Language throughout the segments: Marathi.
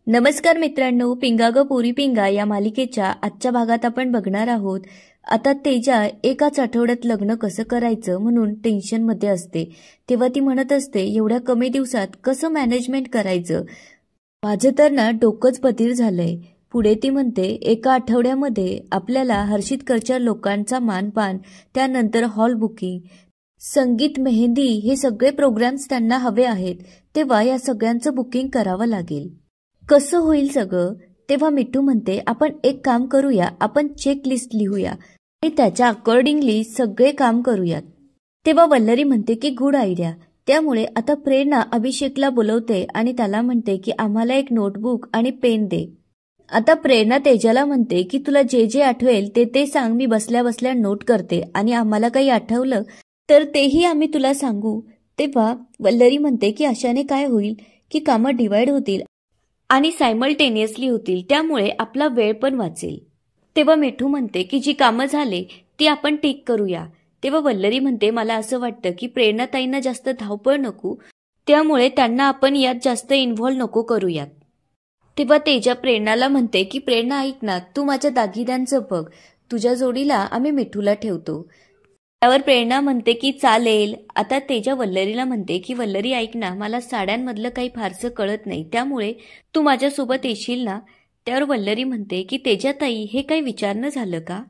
नमस्कार मित्रांनो, पिंगा ग पोरी पिंगा या मालिकेच्या आजच्या भागात आपण बघणार आहोत. आता तेजा एकाच आठवड्यात लग्न कसं करायचं म्हणून टेन्शनमध्ये असते. तेव्हा ती म्हणत असते, एवढ्या कमी दिवसात कसं मॅनेजमेंट करायचं, माझं तर ना डोकंच बधीर झालंय. पुढे ती म्हणते, एका आठवड्यामध्ये आपल्याला हर्षितकडच्या लोकांचा मानपान, त्यानंतर हॉल बुकिंग, संगीत, मेहंदी हे सगळे प्रोग्राम्स त्यांना हवे आहेत. तेव्हा या सगळ्यांचं बुकिंग करावं लागेल. कसं होईल सगळं? तेव्हा मिठू म्हणते, आपण एक काम करूया, आपण चेकलिस्ट लिहूया आणि त्याच्या अकॉर्डिंगली सगळे काम करूयात. तेव्हा वल्लरी म्हणते की गुड आयडिया. त्यामुळे आता प्रेरणा अभिषेकला बोलवते आणि त्याला म्हणते की आम्हाला एक नोटबुक आणि पेन दे. आता प्रेरणा तेजाला म्हणते की तुला जे जे आठवेल ते सांग, मी बसल्या बसल्या नोट करते आणि आम्हाला काही आठवलं तर तेही आम्ही तुला सांगू. तेव्हा वल्लरी म्हणते की अशाने काय होईल की कामं डिवाइड होतील आणि सायमल्टेनियसली होतील, त्यामुळे आपला वेळ पण वाचेल. तेव्हा मिठू म्हणते की जी कामं झाले ती आपण टिक करूया. तेव्हा वल्लरी म्हणते, मला असं वाटतं की प्रेरणाताईंना जास्त धावपळ नको, त्यामुळे त्यांना आपण यात जास्त इन्व्हॉल्व नको करूयात. तेव्हा तेजा प्रेरणाला म्हणते की प्रेरणा ऐक ना, तू माझ्या दागिन्यांचं बघ, तुझ्या जोडीला आम्ही मिठूला ठेवतो. त्यावर प्रेरणा म्हणते की चालेल. आता तेजा वल्लरीला म्हणते की वल्लरी ऐक ना, मला साड्यांमधलं काही फारसं कळत नाही, त्यामुळे तू माझ्यासोबत येशील ना. त्यावर वल्लरी म्हणते की तेजाताई, हे काही विचारणं झालं का?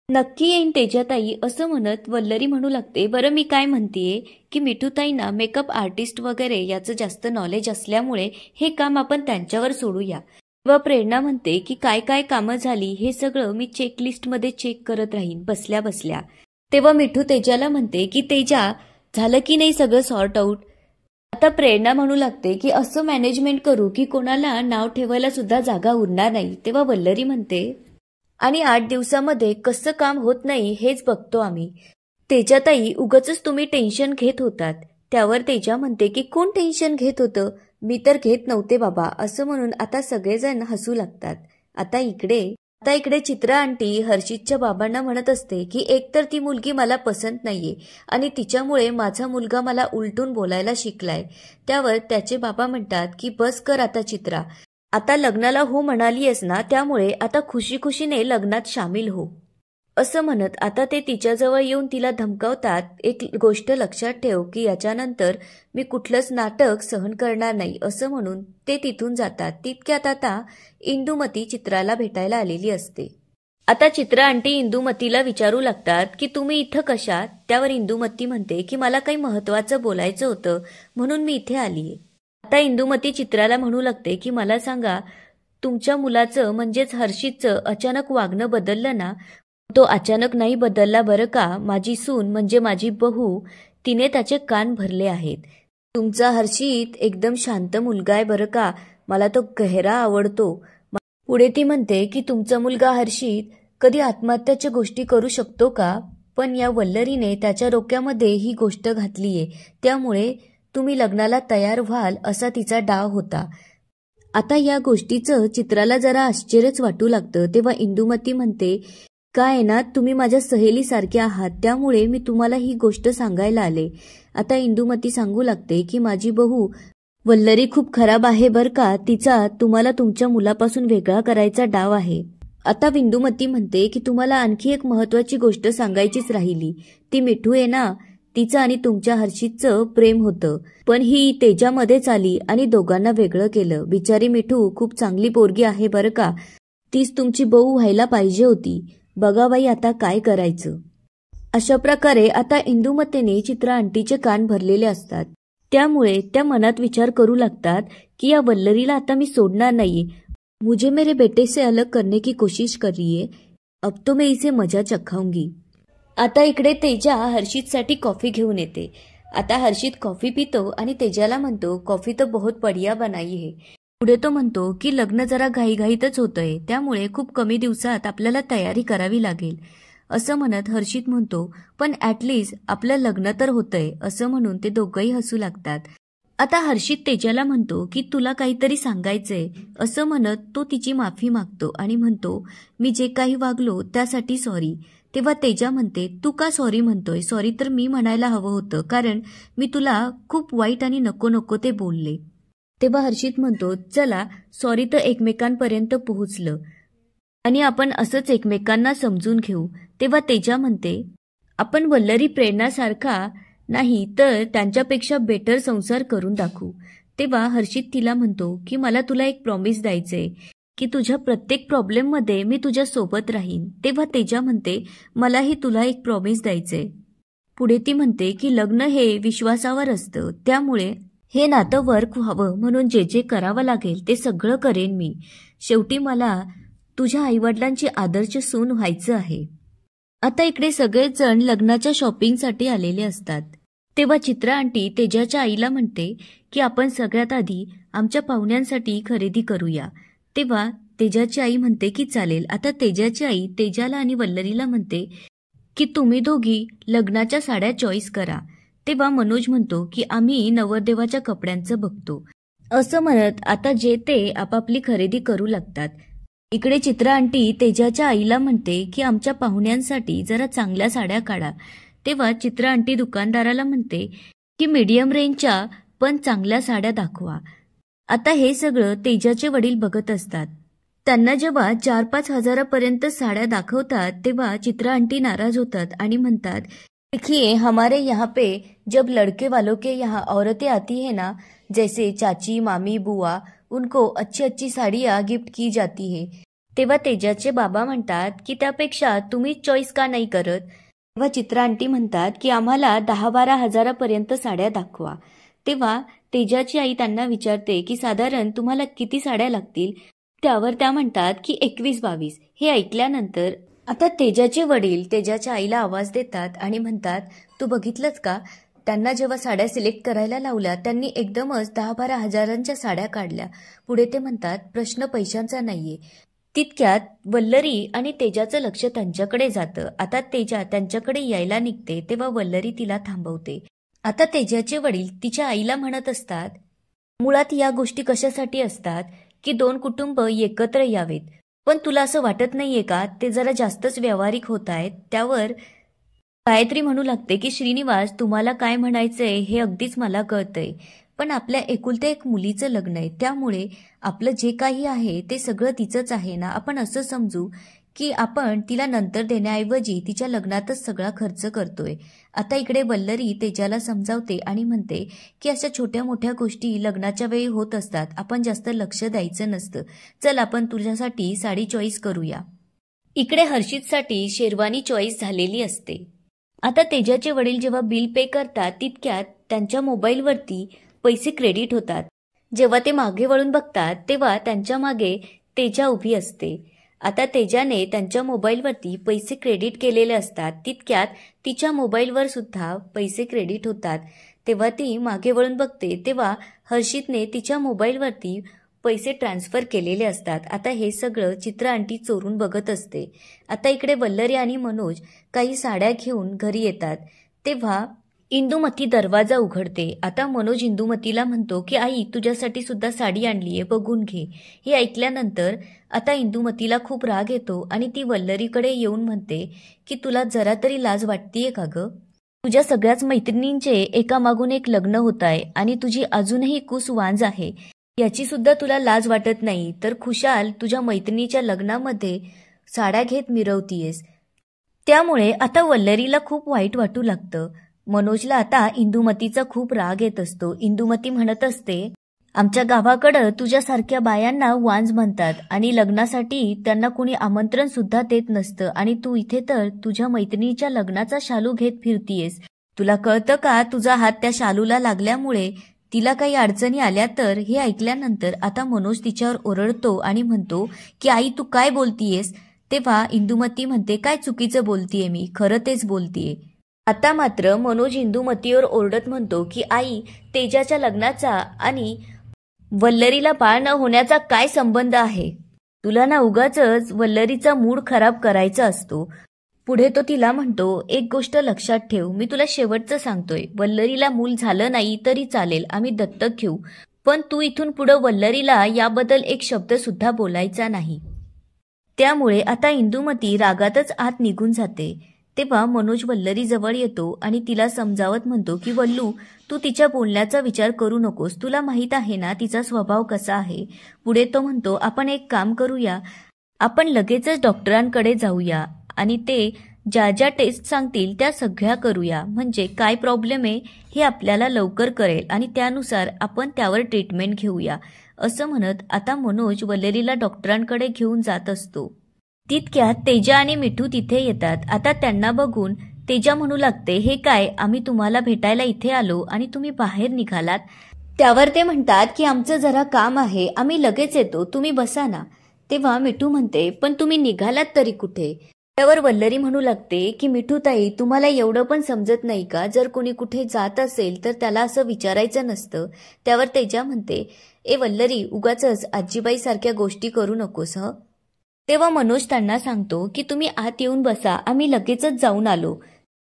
नक्की येईन तेजाताई, असं म्हणत वल्लरी म्हणू लागते, बरं मी काय म्हणतेय की मिठूताईंना मेकअप आर्टिस्ट वगैरे याचं जास्त नॉलेज असल्यामुळे हे काम आपण त्यांच्यावर सोडूया. व प्रेरणा म्हणते की काय काय कामं झाली हे सगळं मी चेकलिस्टमध्ये चेक करत राहीन बसल्या बसल्या. तेव्हा मिठू तेजाला म्हणते की तेजा, झालं की नाही सगळं सॉर्ट आऊट? आता प्रेरणा म्हणू लागते की असं मॅनेजमेंट करू की कोणाला नाव ठेवायला सुद्धा जागा उरणार नाही. तेव्हा वल्लरी म्हणते, आणि 8 दिवसामध्ये कसं काम होत नाही हेच बघतो आम्ही. तेजाताई, उगाचच तुम्ही टेन्शन घेत होतात. त्यावर तेजा म्हणते की कोण टेन्शन घेत होतं? मी तर घेत नव्हते बाबा, असं म्हणून आता सगळेजण हसू लागतात. आता इकडे चित्रा आंटी हर्षितच्या बाबांना म्हणत असते की एकतर ती मुलगी मला पसंत नाहीये आणि तिच्यामुळे माझा मुलगा मला उलटून बोलायला शिकलाय. त्यावर त्याचे बाबा म्हणतात की बस कर आता चित्रा, आता लग्नाला हो म्हणालीयस ना, त्यामुळे आता खुशी खुशीने लग्नात सामील हो. असं म्हणत आता ते तिच्याजवळ येऊन तिला धमकावतात, एक गोष्ट लक्षात ठेव की याच्यानंतर मी कुठलंच नाटक सहन करणार नाही, असं म्हणून ते तिथून जातात. तितक्यात आता इंदुमती चित्राला भेटायला आलेली असते. आता चित्रा आंटी इंदुमतीला विचारू लागतात की तुम्ही इथं कशात? त्यावर इंदुमती म्हणते की मला काही महत्वाचं बोलायचं होतं म्हणून मी इथे आलीये. आता इंदुमती चित्राला म्हणू लागते की मला सांगा, तुमच्या मुलाचं म्हणजेच हर्षितचं अचानक वागणं बदललं ना? तो अचानक नाही बदलला बरं का, माझी सून म्हणजे माझी बहू, तिने त्याचे कान भरले आहेत. तुमचा हर्षित एकदम शांत मुलगा आहे बरं का, मला तो गहरा आवडतो. पुढे ती म्हणते की तुमचा मुलगा हर्षित कधी आत्महत्याच्या गोष्टी करू शकतो का? पण या वल्लरीने त्याच्या डोक्यामध्ये ही गोष्ट घातलीये, त्यामुळे तुम्ही लग्नाला तयार व्हाल असा तिचा डाव होता. आता या गोष्टीचं चित्राला जरा आश्चर्यच वाटू लागतं. तेव्हा इंदुमती म्हणते, काय ना, तुम्ही माझ्या सहेलीसारखे आहात, त्यामुळे मी तुम्हाला ही गोष्ट सांगायला आले. आता इंदुमती सांगू लागते की माझी बहू वल्लरी खूप खराब आहे बरं का, तिचा तुम्हाला तुमच्या मुलापासून वेगळा करायचा डाव आहे. आता इंदुमती म्हणते की तुम्हाला आणखी एक महत्वाची गोष्ट सांगायचीच राहिली, ती मिठू आहे ना, तिचं आणि तुमच्या हर्षितचं प्रेम होतं, पण ही तेजामध्येच आली आणि दोघांना वेगळं केलं. बिचारी मिठू खूप चांगली पोरगी आहे बरं का, तीच तुमची बहू व्हायला पाहिजे होती. बघा बाई आता काय करायचं. अशा प्रकारे आता इंदुमतीने चित्रा आंटीचे कान भरलेले असतात, त्यामुळे त्या मनात विचार करू लागतात की या वल्लरीला आता मी सोडणार नाहीये. मुझे मेरे बेटे से अलग करने की कोशिश कर रही है, अब तो मैं इसे मजा चखाऊंगी. आता इकडे तेजा हर्षितसाठी कॉफी घेऊन येते. आता हर्षित कॉफी पितो आणि तेजाला म्हणतो, कॉफी तो बहुत बढ़िया बनाई है. पुढे तो म्हणतो की लग्न जरा घाईघाईतच होतंय, त्यामुळे खूप कमी दिवसात आपल्याला तयारी करावी लागेल. असं म्हणत हर्षित म्हणतो, पण ॲटलिस्ट आपलं लग्न तर होतंय. असं म्हणून ते दोघंही हसू लागतात. आता हर्षित तेजाला म्हणतो की तुला काहीतरी सांगायचंय. असं म्हणत तो तिची माफी मागतो आणि म्हणतो, मी जे काही वागलो त्यासाठी सॉरी. तेव्हा तेजा म्हणते, तू का सॉरी म्हणतोय? सॉरी तर मी म्हणायला हवं होतं, कारण मी तुला खूप वाईट आणि नको नको ते बोलले. तेव्हा हर्षित म्हणतो, चला सॉरी तर एकमेकांपर्यंत पोहोचलं आणि आपण असंच एकमेकांना समजून घेऊ. तेव्हा तेजा म्हणते, आपण वल्लरी प्रेरणासारखा नाही तर त्यांच्यापेक्षा बेटर संसार करून दाखवू. तेव्हा हर्षित तिला म्हणतो की मला तुला एक प्रॉमिस द्यायचंय की तुझ्या प्रत्येक प्रॉब्लेममध्ये मी तुझ्या सोबत राहीन. तेव्हा तेजा म्हणते, मलाही तुला एक प्रॉमिस द्यायचंय. पुढे ती म्हणते की लग्न हे विश्वासावर असतं, त्यामुळे हे नातं वर्क व्हावं म्हणून जे जे करावं लागेल ते सगळं करेन मी. शेवटी मला तुझ्या आईवडिलांची आदर्श सून व्हायचं आहे. आता इकडे सगळेच जण लग्नाच्या शॉपिंगसाठी आलेले असतात. तेव्हा चित्रा आंटी तेजाच्या आईला म्हणते की आपण सगळ्यात आधी आमच्या पाहुण्यांसाठी खरेदी करूया. तेव्हा तेजाची आई म्हणते की चालेल. आता तेजाची आई तेजाला आणि वल्लरीला म्हणते की तुम्ही दोघी लग्नाच्या साड्या चॉईस करा. तेव्हा मनोज म्हणतो की आम्ही नवरदेवाच्या कपड्यांचं बघतो. असं म्हणत आता जे ते आपापली खरेदी करू लागतात. इकडे चित्रा आंटी तेजाच्या आईला म्हणते की आमच्या पाहुण्यांसाठी जरा चांगल्या साड्या काढा. तेव्हा चित्रा आंटी दुकानदाराला म्हणते की मीडियम रेंजच्या पण चांगल्या साड्या दाखवा. आता हे सगळं तेजाचे वडील बघत असतात. त्यांना जेव्हा 4-5 हजारापर्यंत साड्या दाखवतात तेव्हा चित्रा आंटी नाराज होतात आणि म्हणतात, देखिए हमारे यहाँ पे जब लड़के वालों के यहाँ औरतें आती है ना, जैसे चाची मामी बुआ, उनको अच्छी अच्छी साड़ियाँ गिफ्ट की जाती है. तेव्हा तेजाचे बाबा म्हणतात की त्यापेक्षा तुम्ही चॉईस का नाही करत. तेव्हा चित्रा आंटी म्हणतात की आम्हाला 10-12 हजारापर्यंत साड्या दाखवा. तेव्हा तेजाची आई त्यांना विचारते की साधारण तुम्हाला किती साड्या लागतील. त्यावर त्या म्हणतात की 21-22. हे ऐकल्यानंतर आता तेजाचे वडील तेजाच्या आईला आवाज देतात आणि म्हणतात, तू बघितलंच का, त्यांना जेव्हा साड्या सिलेक्ट करायला लावल्या त्यांनी एकदमच 10-12 हजारांच्या साड्या काढल्या. पुढे ते म्हणतात, प्रश्न पैशांचा नाहीये. तितक्यात वल्लरी आणि तेजाचं लक्ष त्यांच्याकडे जातं. आता तेजा त्यांच्याकडे यायला निघते तेव्हा वल्लरी तिला थांबवते. आता तेजाचे वडील तिच्या आईला म्हणत असतात, मुळात या गोष्टी कशासाठी असतात की 2 कुटुंब एकत्र यावेत. पण तुला असं वाटत नाहीये का ते जरा जास्तच व्यावहारिक होत आहेत. त्यावर गायत्री म्हणू लागते की श्रीनिवास तुम्हाला काय म्हणायचंय हे अगदीच मला कळतंय, पण आपल्या एकुलत्या एक मुलीचं लग्न आहे, त्यामुळे आपलं जे काही आहे ते सगळं तिचंच आहे ना. आपण असं समजू की आपण तिला नंतर देण्याऐवजी तिच्या लग्नातच सगळा खर्च करतोय. आता इकडे वल्लरी तेजाला समजावते आणि म्हणते की अशा छोट्या मोठ्या गोष्टी लग्नाच्या वेळी होत असतात, आपण जास्त लक्ष द्यायचं नसतं. चल आपण तुझ्यासाठी साडी चॉईस करूया. इकडे हर्षितसाठी शेरवानी चॉईस झालेली असते. आता तेजाचे वडील जेव्हा बिल पे करतात तितक्यात त्यांच्या मोबाईलवरती पैसे क्रेडिट होतात. जेव्हा ते मागे वळून बघतात तेव्हा त्यांच्या मागे तेजा उभी असते. आता तेजाने त्यांच्या मोबाईलवरती पैसे क्रेडिट केलेले असतात. तितक्यात तिच्या मोबाईलवर सुद्धा पैसे क्रेडिट होतात. तेव्हा ती मागे वळून बघते तेव्हा हर्षितने तिच्या मोबाईलवरती पैसे ट्रान्सफर केलेले असतात. आता हे सगळं चित्रा आंटी चोरून बघत असते. आता इकडे वल्लरी आणि मनोज काही साड्या घेऊन घरी येतात तेव्हा इंदुमती दरवाजा उघडते. आता मनोज इंदुमतीला म्हणतो की आई तुझ्यासाठी सुद्धा साडी आणलीये, बघून घे. हे ऐकल्यानंतर आता इंदुमतीला खूप राग येतो आणि ती वल्लरीकडे येऊन म्हणते की तुला जरा तरी लाज वाटतेय का ग? तुझ्या सगळ्याच मैत्रिणींचे एकामागून एक लग्न होत आहे आणि तुझी अजूनही कुस वांज आहे, याची सुद्धा तुला लाज वाटत नाही, तर खुशाल तुझ्या मैत्रिणीच्या लग्नामध्ये साड्या घेत मिरवतीयेस. त्यामुळे आता वल्लरीला खूप वाईट वाटू लागतं. मनोजला आता इंदुमतीचा खूप राग येत असतो. इंदुमती म्हणत असते, आमच्या गावाकडं तुझ्यासारख्या बायांना वांज म्हणतात आणि लग्नासाठी त्यांना कुणी आमंत्रण सुद्धा देत नसतं आणि तू इथे तर तुझ्या मैत्रिणीच्या लग्नाचा शालू घेत फिरतीयेस. तुला कळतं का तुझा हात त्या शालूला लागल्यामुळे तिला काही अडचणी आल्या तर? हे ऐकल्यानंतर आता मनोज तिच्यावर ओरडतो आणि म्हणतो की आई तू काय बोलतीयेस? तेव्हा इंदुमती म्हणते, काय चुकीचं बोलतीये मी, खरं तेच बोलतीये. आता मात्र मनोज इंदुमतीवर ओरडत म्हणतो की आई तेजाच्या लग्नाचा आणि वल्लरीला बाळ न होण्याचा काय संबंध आहे? तुला ना उगाचच वल्लरीचा मूड खराब करायचा असतो. पुढे तो तिला म्हणतो, एक गोष्ट लक्षात ठेव, मी तुला शेवटचं सांगतोय, वल्लरीला मूल झालं नाही तरी चालेल, आम्ही दत्तक घेऊ, पण तू इथून पुढं वल्लरीला याबद्दल एक शब्द सुद्धा बोलायचा नाही. त्यामुळे आता इंदुमती रागातच आत निघून जाते. तेव्हा मनोज वल्लरी जवळ येतो आणि तिला समजावत म्हणतो की वल्लू, तू तिच्या बोलण्याचा विचार करू नकोस, तुला माहीत आहे ना तिचा स्वभाव कसा आहे. पुढे तो म्हणतो, आपण एक काम करूया, आपण लगेचच डॉक्टरांकडे जाऊया आणि ते ज्या ज्या टेस्ट सांगतील त्या सगळ्या करूया, म्हणजे काय प्रॉब्लेम आहे हे आपल्याला लवकर कळेल आणि त्यानुसार आपण त्यावर ट्रीटमेंट घेऊया. असं म्हणत आता मनोज वल्लरीला डॉक्टरांकडे घेऊन जात असतो. तितक्यात तेजा आणि मिठू तिथे येतात. आता त्यांना बघून तेजा म्हणू लागते, हे काय, आम्ही तुम्हाला भेटायला इथे आलो आणि तुम्ही बाहेर निघालात. त्यावर ते म्हणतात की आमचं जरा काम आहे, आम्ही लगेच येतो, तुम्ही बसा ना. तेव्हा मिठू म्हणते, पण तुम्ही निघालात तरी कुठे. त्यावर वल्लरी म्हणू लागते की मिठूताई, तुम्हाला एवढं पण समजत नाही का, जर कोणी कुठे जात असेल तर त्याला असं विचारायचं नसतं. त्यावर तेजा म्हणते, ए वल्लरी, उगाचच आजीबाई सारख्या गोष्टी करू नकोस हं. तेव्हा मनोज त्यांना सांगतो की तुम्ही आत येऊन बसा, आम्ही लगेचच जाऊन आलो.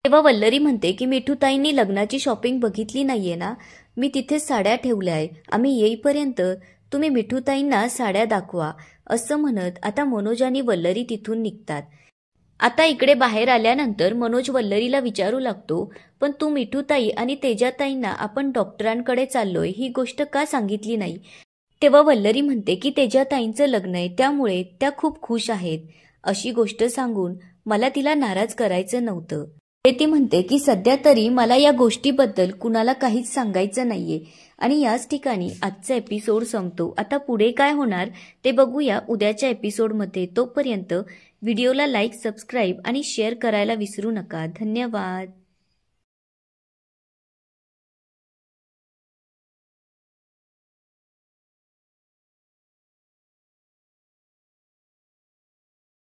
तेव्हा वल्लरी म्हणते की मिठूताईंनी लग्नाची शॉपिंग बघितली नाहीये ना, मी तिथेच साड्या ठेवल्या आहे, आम्ही येईपर्यंत तुम्ही मिठूताईंना साड्या दाखवा. असं म्हणत आता मनोज आणि वल्लरी तिथून निघतात. आता इकडे बाहेर आल्यानंतर मनोज वल्लरीला विचारू लागतो, पण तू मिठूताई आणि तेजाताईंना आपण डॉक्टरांकडे चाललोय ही गोष्ट का सांगितली नाही. तेव्हा वल्लरी म्हणते की तेजाताईंचं लग्न आहे, त्यामुळे त्या खूप खुश आहेत. अशी गोष्ट सांगून मला तिला नाराज करायचं नव्हतं. ती म्हणते की सध्या तरी मला या गोष्टीबद्दल कुणाला काहीच सांगायचं नाहीये. आणि याच ठिकाणी आजचा एपिसोड संपतो. आता पुढे काय होणार ते बघूया उद्याच्या एपिसोडमध्ये. तोपर्यंत व्हिडिओला लाईक, सबस्क्राईब आणि शेअर करायला विसरू नका. धन्यवाद.